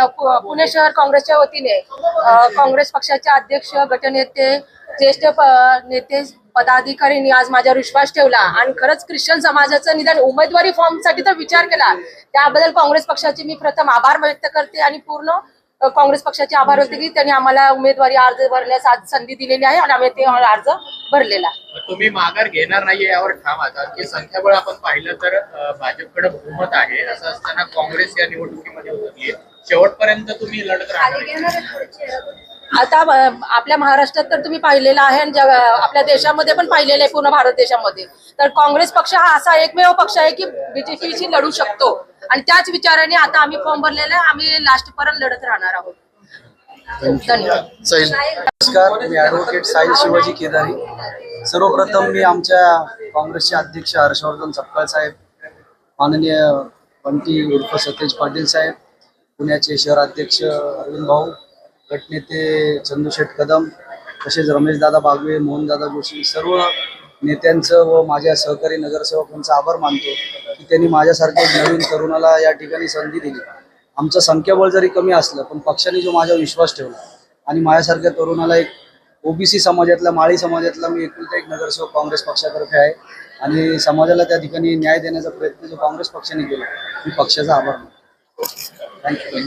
पुणे शहर काँग्रेसच्या वतीने काँग्रेस पक्षाचे अध्यक्ष, गटनेते, ज्येष्ठ नेते, पदाधिकाऱ्यांनी आज माझ्यावर विश्वास ठेवला आणि खरंच ख्रिश्चन समाजाचं निदान उमेदवारी फॉर्मसाठी तर विचार केला. त्याबद्दल काँग्रेस पक्षाचे मी प्रथम आभार व्यक्त करते आणि पूर्ण काँग्रेस पक्षाचे आभार व्यक्त की त्यांनी आम्हाला उमेदवारी अर्ज भरण्यास आज संधी दिलेली आहे आणि आम्ही ते अर्ज भरलेला. तुम्ही माघार घेणार नाहीये यावर ठाम आहात की संख्याबळ आपण पाहिलं तर भाजपकडे बहुमत आहे, असं असताना काँग्रेस या निवडणुकीमध्ये उतरली आहे. शेवटपर्यंत तुम्ही लढत राहणार? आता आपल्या महाराष्ट्रात तर तुम्ही पाहिलेलं आहे आणि आपल्या देशामध्ये पण पाहिलेलं आहे, पूर्ण भारत देशामध्ये तर काँग्रेस पक्ष हा असा एकमेव पक्ष आहे की बीजेपीशी लढू शकतो आणि त्याच विचाराने आता आम्ही फॉर्म भरलेला आहे. आम्ही लास्ट पर्यंत लढत राहणार आहोत. धन्यवाद. नमस्कार, मी ॲडव्होकेट साहिल शिवाजी केदारी. सर्वप्रथम मी आमच्या काँग्रेसचे अध्यक्ष हर्षवर्धन सपकाळ साहेब, माननीय बंटी उर्फ सतेज पाटील साहेब, पुण्याचे शहराध्यक्ष अरविंद भाऊ, गटनेते चंदूशेठ कदम, तसेच रमेशदादा बागवे, मोहनदादा जोशी, सर्व नेत्यांचं व माझ्या सहकारी नगरसेवकांचा आभार मानतो की त्यांनी माझ्यासारख्या नवीन तरुणाला या ठिकाणी संधी दिली. आमचं संख्याबळ जरी कमी असलं पण पक्षाने जो माझ्यावर विश्वास ठेवला आणि माझ्यासारख्या तरुणाला एक ओबीसी समाजातला, माळी समाजातला मी एकुलता एक नगरसेवक काँग्रेस पक्षातर्फे आहे आणि समाजाला त्या ठिकाणी न्याय देण्याचा प्रयत्न जो काँग्रेस पक्षाने केला, मी पक्षाचा आभार मानतो. थँक्यू.